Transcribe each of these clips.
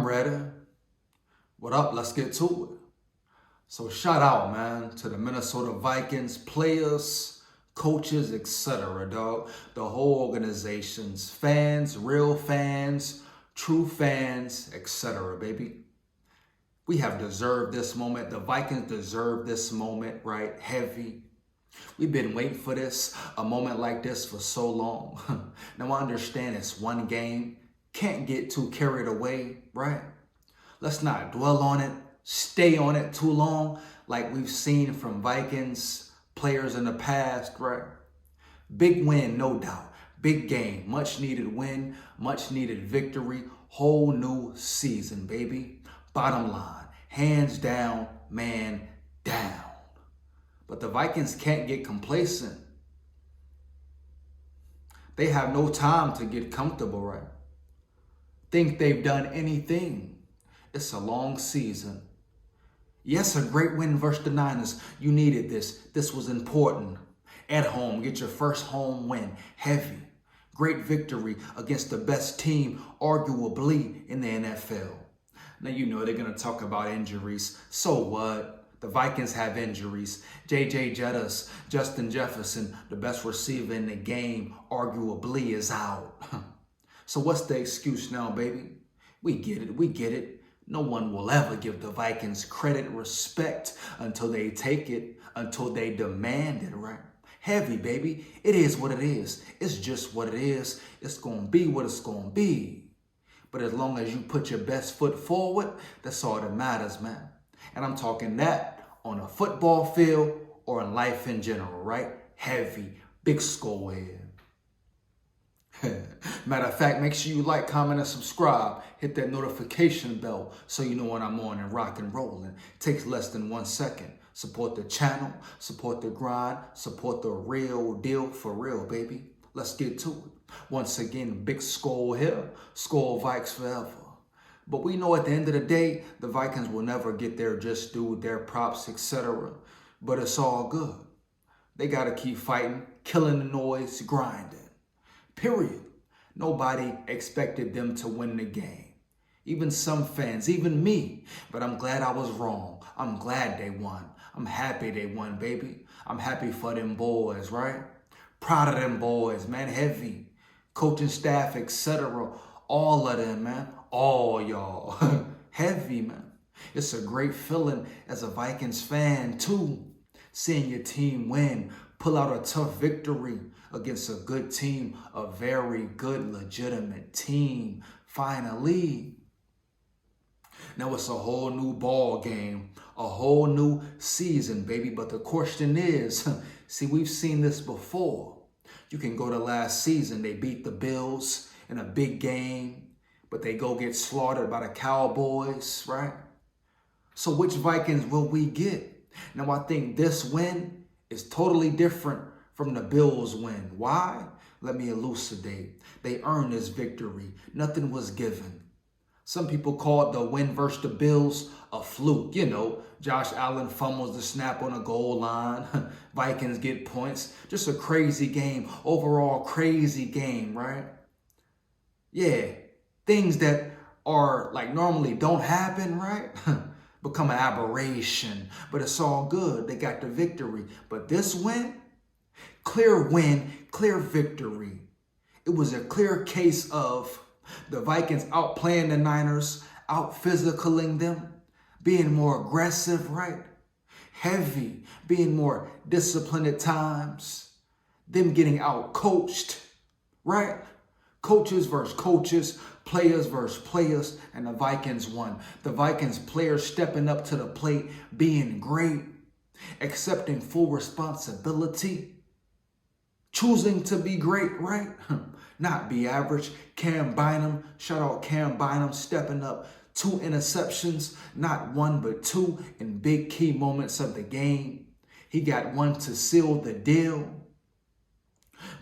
I'm ready. What up? Let's get to it. So shout out, man, to the Minnesota Vikings players, coaches, etc., dog. The whole organizations, fans, real fans, true fans, etc., baby. We have deserved this moment. The Vikings deserve this moment, right? Heavy. We've been waiting for this, a moment like this for so long. Now I understand it's one game. Can't get too carried away, right? Let's not dwell on it, stay on it too long, like we've seen from Vikings players in the past, right? Big win, no doubt. Big game, much needed win, much needed victory, whole new season, baby. Bottom line, hands down, man down. But the Vikings can't get complacent. They have no time to get comfortable, right? Think they've done anything. It's a long season. Yes, a great win versus the Niners. You needed this. This was important. At home, get your first home win. Heavy. Great victory against the best team, arguably, in the NFL. Now, you know they're going to talk about injuries. So what? The Vikings have injuries. J.J. Jettis, Justin Jefferson, the best receiver in the game, arguably, is out. So what's the excuse now, baby? We get it. We get it. No one will ever give the Vikings credit, respect until they take it, until they demand it, right? Heavy, baby. It is what it is. It's just what it is. It's going to be what it's going to be. But as long as you put your best foot forward, that's all that matters, man. And I'm talking that on a football field or in life in general, right? Heavy, big SKOL here. Matter of fact, make sure you like, comment, and subscribe. Hit that notification bell so you know when I'm on and rock and rolling. Takes less than 1 second. Support the channel, support the grind, support the real deal for real, baby. Let's get to it. Once again, big SKOL here. SKOL Vikes forever. But we know at the end of the day, the Vikings will never get their just due, their props, etc. But it's all good. They got to keep fighting, killing the noise, grinding. Period. Nobody expected them to win the game. Even some fans, even me. But I'm glad I was wrong. I'm glad they won. I'm happy they won, baby. I'm happy for them boys, right? Proud of them boys, man. Heavy. Coaching staff, etc. All of them, man. All y'all. Heavy, man. It's a great feeling as a Vikings fan, too. Seeing your team win, pull out a tough victory against a good team, a very good, legitimate team, finally. Now it's a whole new ball game, a whole new season, baby. But the question is, see, we've seen this before. You can go to last season, they beat the Bills in a big game, but they go get slaughtered by the Cowboys, right? So which Vikings will we get? Now I think this win is totally different from the Bills win. Why? Let me elucidate. They earned this victory. Nothing was given. Some people called the win versus the Bills a fluke. You know, Josh Allen fumbles the snap on a goal line. Vikings get points. Just a crazy game. Overall crazy game, right? Yeah. Things that are like normally don't happen, right? Become an aberration. But it's all good. They got the victory. But this win, clear win, clear victory. It was a clear case of the Vikings outplaying the Niners, out-physicaling them, being more aggressive, right? Heavy, being more disciplined at times, them getting out-coached, right? Coaches versus coaches, players versus players, and the Vikings won. The Vikings players stepping up to the plate, being great, accepting full responsibility, choosing to be great, right? Not be average. Cam Bynum, shout out Cam Bynum, stepping up. 2 interceptions, not 1 but 2 in big key moments of the game. He got 1 to seal the deal.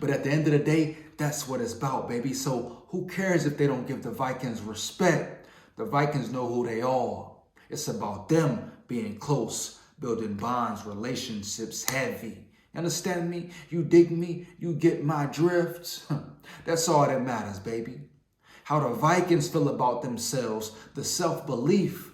But at the end of the day, that's what it's about, baby. So who cares if they don't give the Vikings respect? The Vikings know who they are. It's about them being close, building bonds, relationships, heavy. Understand me? You dig me? You get my drift? That's all that matters, baby. how the Vikings feel about themselves, the self-belief.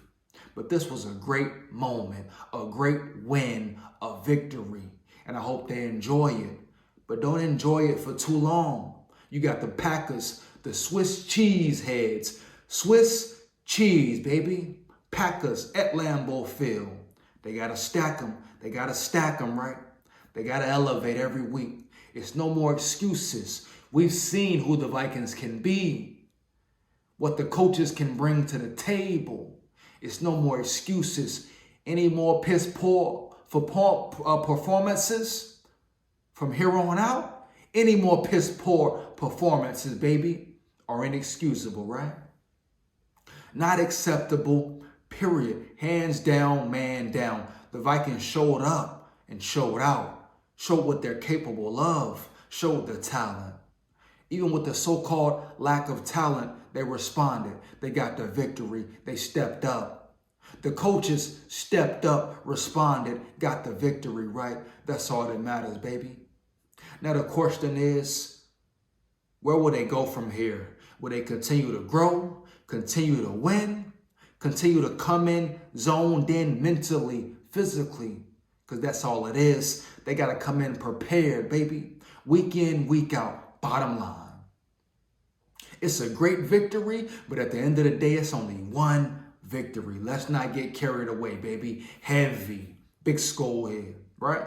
But this was a great moment, a great win, a victory. And I hope they enjoy it. But don't enjoy it for too long. You got the Packers, the Swiss cheese heads. Swiss cheese, baby. Packers at Lambeau Field. They got to stack them. They got to stack them, right? They got to elevate every week. It's no more excuses. We've seen who the Vikings can be, what the coaches can bring to the table. It's no more excuses. Any more piss poor performances from here on out? Any more piss poor performances, baby, are inexcusable, right? Not acceptable, period. Hands down, man down. The Vikings showed up and showed out. Showed what they're capable of, showed the talent. Even with the so-called lack of talent, they responded. They got the victory. They stepped up. The coaches stepped up, responded, got the victory, right? That's all that matters, baby. Now the question is, where will they go from here? Will they continue to grow, continue to win, continue to come in, zoned in mentally, physically? Because that's all it is. They got to come in prepared, baby. Week in, week out, bottom line. It's a great victory, but at the end of the day, it's only one victory. Let's not get carried away, baby. Heavy, big SKOL here, right?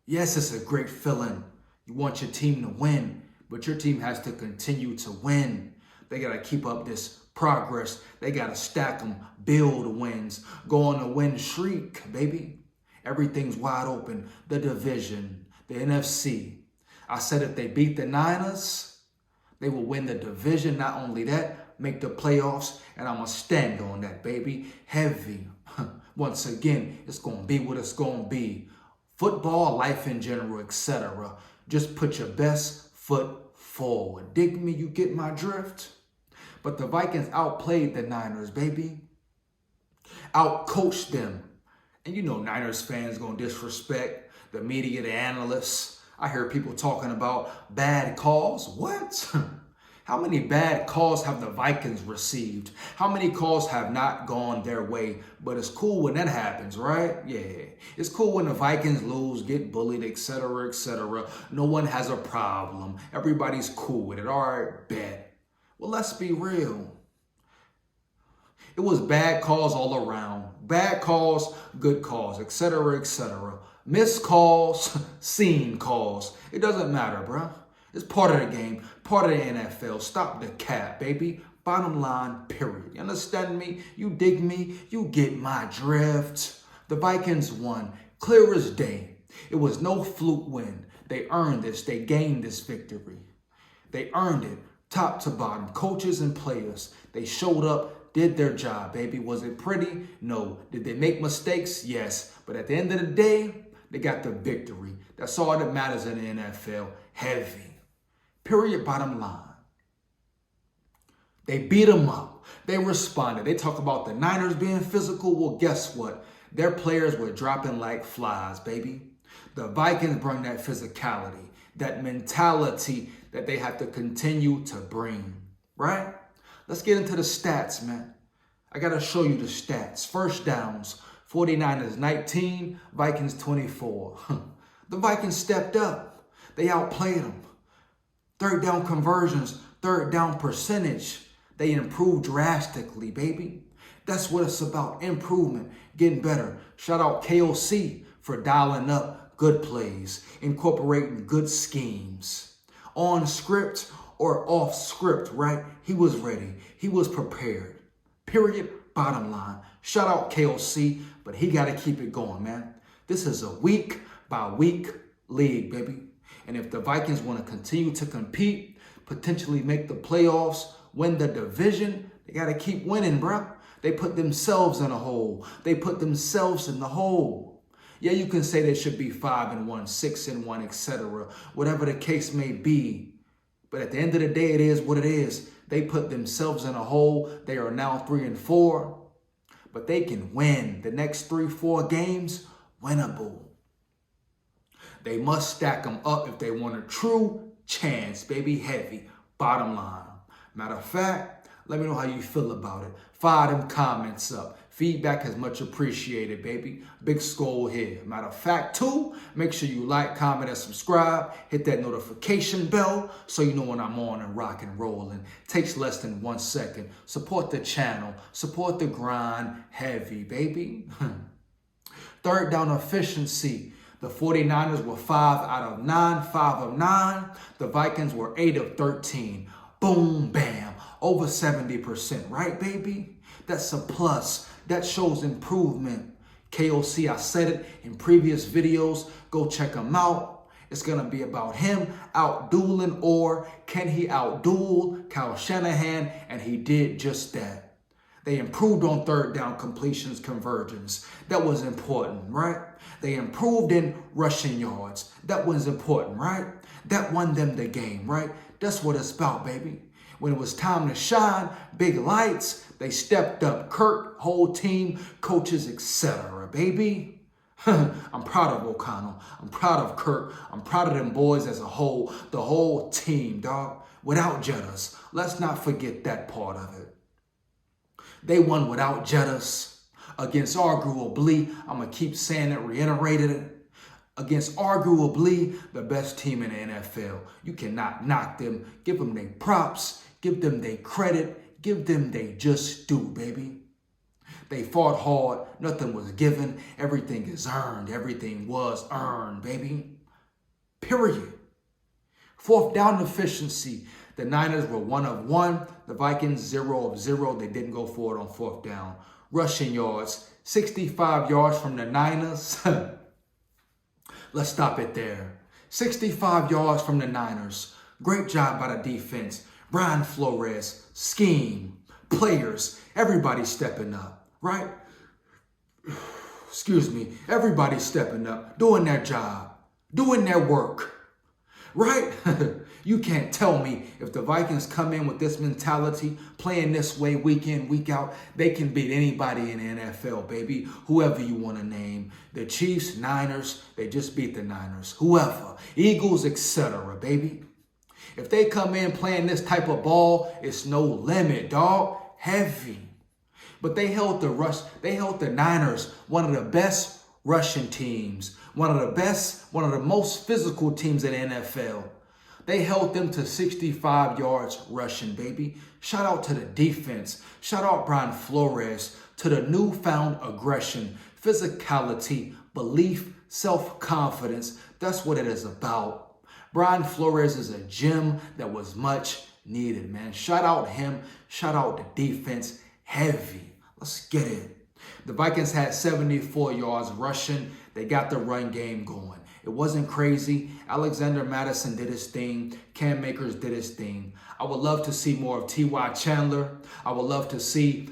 Yes, it's a great feeling. You want your team to win, but your team has to continue to win. They got to keep up this progress. They got to stack them, build wins, go on a win streak, baby. Everything's wide open. The division, the NFC. I said if they beat the Niners, they will win the division. Not only that, make the playoffs. And I'm going to stand on that, baby. Heavy. Once again, it's going to be what it's going to be. Football, life in general, etc. Just put your best foot forward. Dig me? You get my drift? But the Vikings outplayed the Niners, baby. Outcoached them. And you know Niners fans going to disrespect the media, the analysts. I hear people talking about bad calls. What? How many bad calls have the Vikings received? How many calls have not gone their way? But it's cool when that happens, right? Yeah. It's cool when the Vikings lose, get bullied, etc., etc. No one has a problem. Everybody's cool with it. All right, bet. Well, let's be real. It was bad calls all around. Bad calls, good calls, etc., etc. Missed calls, seen calls. It doesn't matter, bro. It's part of the game, part of the NFL. Stop the cap, baby. Bottom line, period. You understand me? You dig me? You get my drift. The Vikings won, clear as day. It was no fluke win. They earned this. They gained this victory. They earned it, top to bottom. Coaches and players, they showed up, did their job, baby. Was it pretty? No. Did they make mistakes? Yes. But at the end of the day, they got the victory. That's all that matters in the NFL. Heavy. Period. Bottom line. They beat them up. They responded. They talk about the Niners being physical. Well, guess what? Their players were dropping like flies, baby. The Vikings bring that physicality, that mentality that they have to continue to bring, right? Let's get into the stats, man. I got to show you the stats. First downs, 49ers 19, Vikings 24. The Vikings stepped up. They outplayed them. Third down conversions, third down percentage. They improved drastically, baby. That's what it's about, improvement, getting better. Shout out KOC for dialing up good plays, incorporating good schemes. On script or off script, right? He was ready. He was prepared. Period. Bottom line. Shout out KOC, but he got to keep it going, man. This is a week by week league, baby. And if the Vikings want to continue to compete, potentially make the playoffs, win the division, they got to keep winning, bro. They put themselves in a hole. They put themselves in the hole. Yeah, you can say they should be 5-1, 6-1, etc. Whatever the case may be. But at the end of the day, it is what it is. They put themselves in a hole. They are now 3-4. But they can win the next 3-4 games. Winnable. They must stack them up if they want a true chance, baby. Heavy. Bottom line. Matter of fact, let me know how you feel about it. Fire them comments up. Feedback is much appreciated, baby. Big SKOL here. Matter of fact, too, make sure you like, comment, and subscribe. Hit that notification bell so you know when I'm on and rock and rolling. Takes less than 1 second. Support the channel. Support the grind heavy, baby. Third down efficiency. The 49ers were 5 out of 9, 5 of 9. The Vikings were 8 of 13. Boom, bam, over 70%, right, baby? That's a plus. That shows improvement. KOC, I said it in previous videos. Go check him out. It's going to be about him out-dueling, or can he out-duel Kyle Shanahan? And he did just that. They improved on third down completions, conversions. That was important, right? They improved in rushing yards. That was important, right? That won them the game, right? That's what it's about, baby. When it was time to shine, big lights, they stepped up. Kirk, whole team, coaches, etc., baby. I'm proud of O'Connell. I'm proud of Kirk. I'm proud of them boys as a whole. The whole team, dog. Without Jettas. Let's not forget that part of it. They won without Jettas. Against arguably, I'm going to keep saying it, reiterated it. Against arguably the best team in the NFL. You cannot knock them. Give them their props. Give them their credit. Give them they just do, baby. They fought hard. Nothing was given. Everything is earned. Everything was earned, baby. Period. Fourth down efficiency. The Niners were 1 of 1. The Vikings 0 of 0. They didn't go for it on fourth down. Rushing yards. 65 yards from the Niners. Let's stop it there. 65 yards from the Niners. Great job by the defense. Brian Flores, scheme, players, everybody stepping up, right? Excuse me. Everybody stepping up, doing their job, doing their work, right? You can't tell me if the Vikings come in with this mentality, playing this way week in, week out, they can beat anybody in the NFL, baby. Whoever you want to name. The Chiefs, Niners, they just beat the Niners. Whoever. Eagles, etc., baby. If they come in playing this type of ball, it's no limit, dog. Heavy. But they held the Niners, one of the best rushing teams, one of the most physical teams in the NFL. They held them to 65 yards rushing, baby. Shout out to the defense. Shout out Brian Flores to the newfound aggression, physicality, belief, self-confidence. That's what it is about. Brian Flores is a gem that was much needed, man. Shout out him. Shout out the defense. Heavy. Let's get it. The Vikings had 74 yards rushing. They got the run game going. It wasn't crazy. Alexander Mattison did his thing. Cam Akers did his thing. I would love to see more of T.Y. Chandler. I would love to see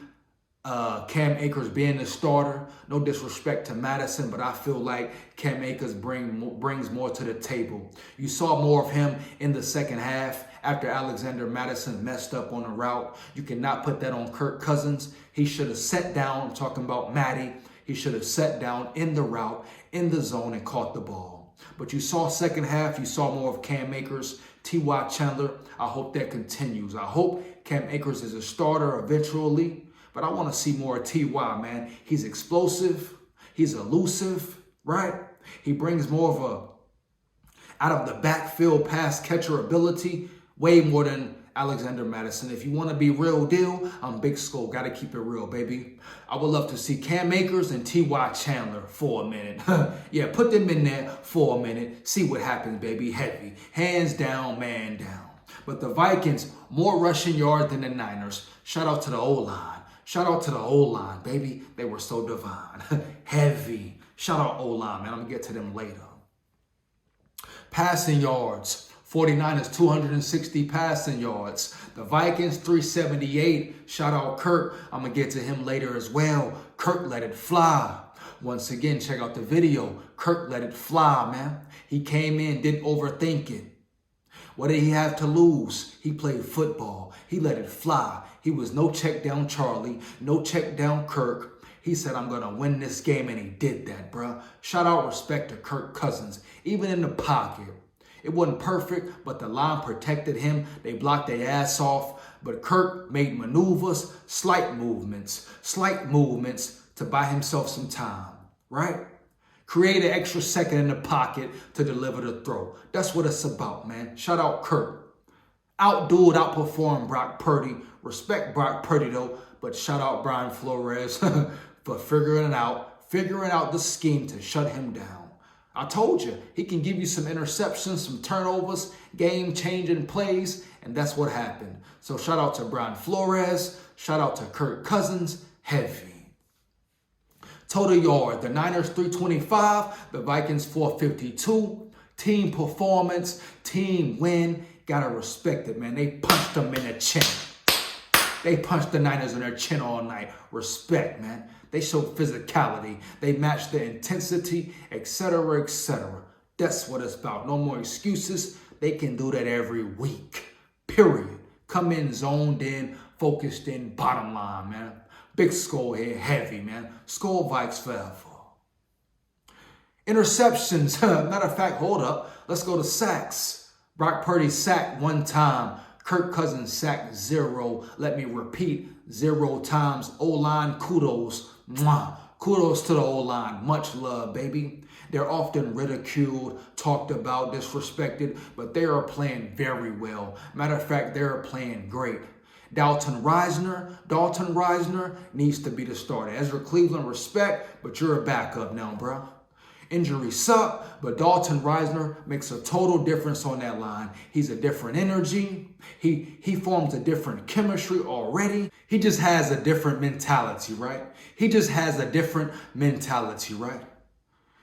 Cam Akers being the starter. No disrespect to Mattison, but I feel like Cam Akers brings more to the table. You saw more of him in the second half after Alexander Mattison messed up on the route. You cannot put that on Kirk Cousins. He should have sat down. I'm talking about Matty. He should have sat down in the route, in the zone, and caught the ball. But you saw second half, you saw more of Cam Akers, T.Y. Chandler. I hope that continues. I hope Cam Akers is a starter eventually. But I want to see more of T.Y., man. He's explosive. He's elusive, right? He brings more of a out of the backfield pass catcher ability, way more than Alexander Mattison. If you want to be real deal, I'm Big SKOL. Got to keep it real, baby. I would love to see Cam Akers and T.Y. Chandler for a minute. Yeah, put them in there for a minute. See what happens, baby. Heavy. Hands down, man down. But the Vikings, more rushing yards than the Niners. Shout out to the O-line. Shout out to the O-line, baby. They were so divine. Heavy. Shout out O-line, man. I'm going to get to them later. Passing yards. 49ers, 260 passing yards. The Vikings, 378. Shout out Kirk. I'm going to get to him later as well. Kirk let it fly. Once again, check out the video. Kirk let it fly, man. He came in, didn't overthink it. What did he have to lose? He played football. He let it fly. He was no check down Charlie, no check down Kirk. He said, I'm going to win this game, and he did that, bruh. Shout out respect to Kirk Cousins. Even in the pocket, It wasn't perfect, but the line protected him. They blocked their ass off. But Kirk made maneuvers, slight movements to buy himself some time, right? Create an extra second in the pocket to deliver the throw. That's what it's about, man. Shout out Kirk. Outdueled, outperformed Brock Purdy. Respect Brock Purdy, though. But shout out Brian Flores for figuring out the scheme to shut him down. I told you, he can give you some interceptions, some turnovers, game-changing plays, and that's what happened. So shout out to Brian Flores. Shout out to Kirk Cousins. Heavy. Total yard, the Niners 325, the Vikings 452. Team performance, team win. Gotta respect it, man. They punched them in the chin. They punched the Niners in their chin all night. Respect, man. They showed physicality. They matched the intensity, etc., etc. That's what it's about. No more excuses. They can do that every week. Period. Come in, zoned in, focused in, bottom line, man. Big SKOL here, heavy, man. SKOL Vikes forever. Interceptions. Matter of fact, hold up. Let's go to sacks. Brock Purdy sacked 1 time. Kirk Cousins sacked 0. Let me repeat, 0 times. O-line, kudos. Mwah. Kudos to the O-line. Much love, baby. They're often ridiculed, talked about, disrespected, but they are playing very well. Matter of fact, they're playing great. Dalton Reisner needs to be the starter. Ezra Cleveland, respect, but you're a backup now, bro. Injuries suck, but Dalton Reisner makes a total difference on that line. He's a different energy. He forms a different chemistry already. He just has a different mentality, right?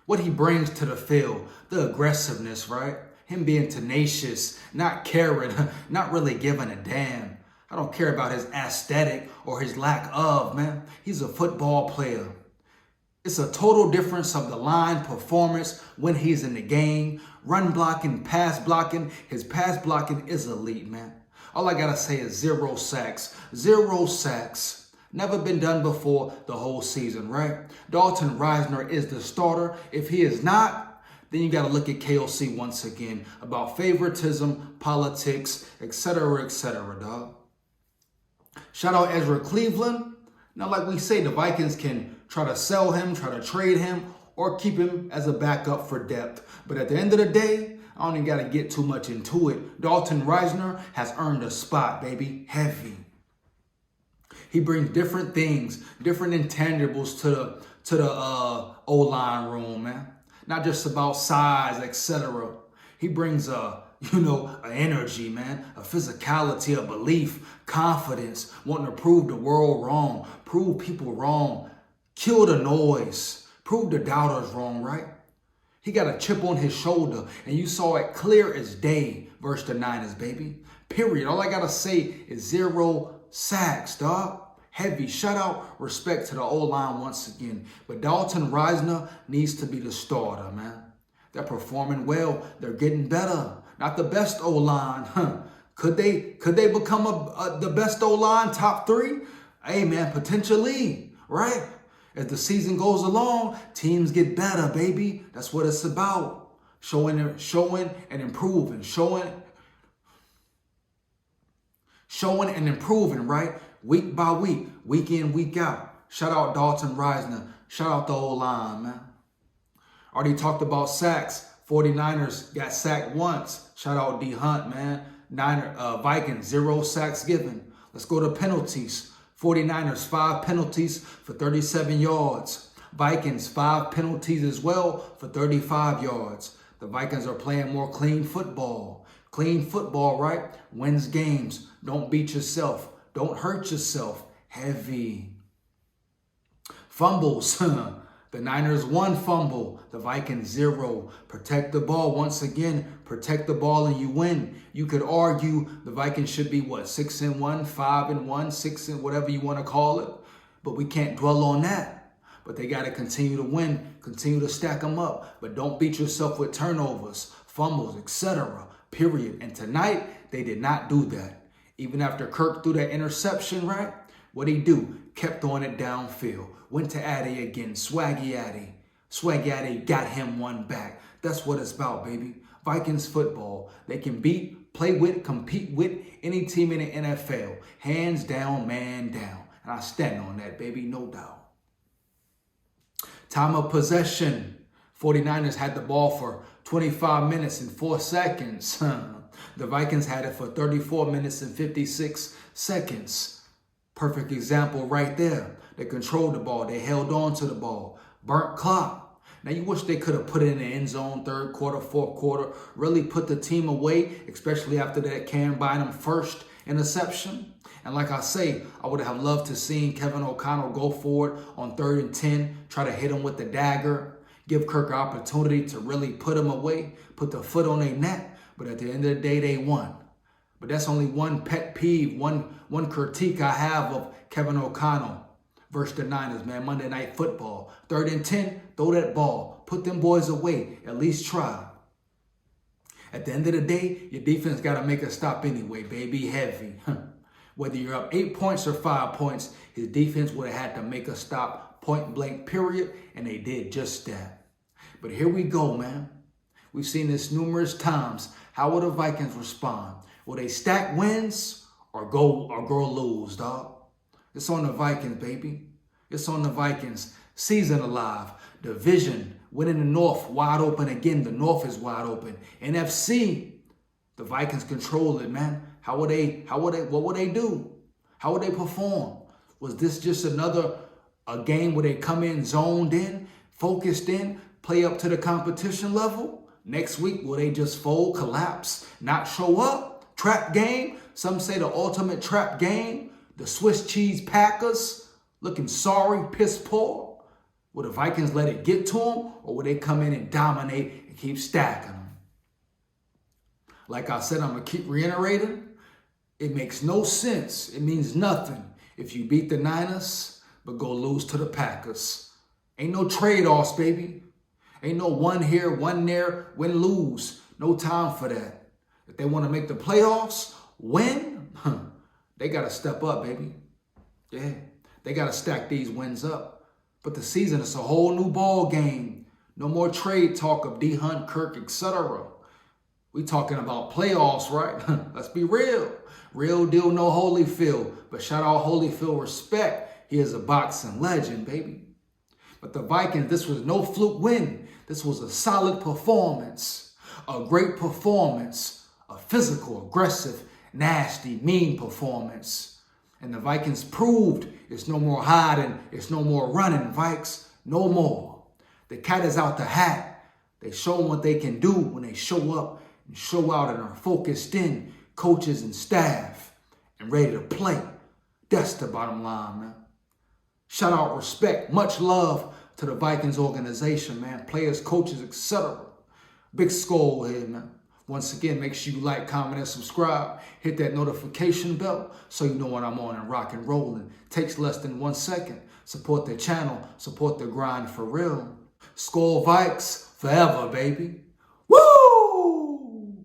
What he brings to the field, the aggressiveness, right? Him being tenacious, not caring, not really giving a damn. I don't care about his aesthetic or his lack of, man. He's a football player. It's a total difference of the line performance when he's in the game. Run blocking, pass blocking. His pass blocking is elite, man. All I got to say is 0 sacks. 0 sacks. Never been done before the whole season, right? Dalton Reisner is the starter. If he is not, then you got to look at KOC once again about favoritism, politics, etc., dog. Shout out Ezra Cleveland. Now, like we say, the Vikings can try to sell him, try to trade him, or keep him as a backup for depth. But at the end of the day, I don't even got to get too much into it. Dalton Reisner has earned a spot, baby. Heavy. He brings different things, different intangibles to the O-line room, man. Not just about size, etc. He brings an energy, man, a physicality, a belief, confidence, wanting to prove the world wrong, prove people wrong, kill the noise, prove the doubters wrong, right? He got a chip on his shoulder, and you saw it clear as day versus the Niners, baby. Period. All I got to say is 0 sacks, dog. Heavy. Shout out, respect to the O-line once again. But Dalton Reisner needs to be the starter, man. They're performing well. They're getting better. Not the best O-line. Could they become the best O-line, top 3? Hey, man, potentially, right? As the season goes along, teams get better, baby. That's what it's about. Showing and improving. Showing and improving, right? Week by week, week in, week out. Shout out Dalton Reisner. Shout out the O-line, man. Already talked about sacks. 49ers got sacked once. Shout out D Hunt, man. Vikings, 0 sacks given. Let's go to penalties. 49ers, 5 penalties for 37 yards. Vikings, 5 penalties as well for 35 yards. The Vikings are playing more clean football. Clean football, right? Wins games. Don't beat yourself. Don't hurt yourself. Heavy. Fumbles. The Niners 1 fumble. The Vikings 0. Protect the ball. Once again, protect the ball and you win. You could argue the Vikings should be, 6-1, 5-1, 6 and whatever you want to call it. But we can't dwell on that. But they got to continue to win. Continue to stack them up. But don't beat yourself with turnovers, fumbles, etc. Period. And tonight, they did not do that. Even after Kirk threw that interception, right? What'd he do? Kept throwing it downfield. Went to Addy again. Swaggy Addy. Swaggy Addy got him 1 back. That's what it's about, baby. Vikings football. They can beat, play with, compete with any team in the NFL. Hands down, man down. And I stand on that, baby, no doubt. Time of possession. 49ers had the ball for 25 minutes and 4 seconds. The Vikings had it for 34 minutes and 56 seconds. Perfect example right there. They controlled the ball. They held on to the ball. Burnt clock. Now, you wish they could have put it in the end zone, third quarter, fourth quarter, really put the team away, especially after that Cam Bynum first interception. And like I say, I would have loved to see Kevin O'Connell go forward on 3rd and 10, try to hit him with the dagger, give Kirk an opportunity to really put him away, put the foot on their neck. But at the end of the day, they won. But that's only one pet peeve, one critique I have of Kevin O'Connell versus the Niners, man. Monday Night Football. 3rd and 10, throw that ball. Put them boys away. At least try. At the end of the day, your defense got to make a stop anyway, baby. Heavy. Whether you're up 8 points or 5 points, his defense would have had to make a stop, point blank, period. And they did just that. But here we go, man. We've seen this numerous times. How will the Vikings respond? Will they stack wins or go lose, dog? It's on the Vikings, baby. It's on the Vikings. Season alive. Division. Winning the North. Wide open again. The North is wide open. NFC. The Vikings control it, man. What would they do? How would they perform? Was this just a game where they come in zoned in, focused in, play up to the competition level? Next week, will they just fold, collapse, not show up? Trap game? Some say the ultimate trap game. The Swiss cheese Packers looking sorry, piss poor. Will the Vikings let it get to them, or will they come in and dominate and keep stacking them? Like I said, I'm going to keep reiterating. It makes no sense. It means nothing if you beat the Niners but go lose to the Packers. Ain't no trade-offs, baby. Ain't no one here, one there, win, lose. No time for that. If they want to make the playoffs, win, they got to step up, baby. Yeah, they got to stack these wins up. But the season is a whole new ball game. No more trade talk of D. Hunt, Kirk, etc. We talking about playoffs, right? Let's be real. Real deal, no Holyfield. But shout out Holyfield, respect. He is a boxing legend, baby. But the Vikings, this was no fluke win. This was a solid performance. A great performance. A physical, aggressive, nasty, mean performance. And the Vikings proved it's no more hiding. It's no more running, Vikes. No more. The cat is out the hat. They show them what they can do when they show up and show out and are focused in, coaches and staff, and ready to play. That's the bottom line, man. Shout out, respect, much love to the Vikings organization, man. Players, coaches, etc. Big SKOL here, man. Once again, make sure you like, comment, and subscribe. Hit that notification bell so you know when I'm on and rock and rolling. Takes less than 1 second. Support the channel. Support the grind for real. SKOL Vikes forever, baby. Woo!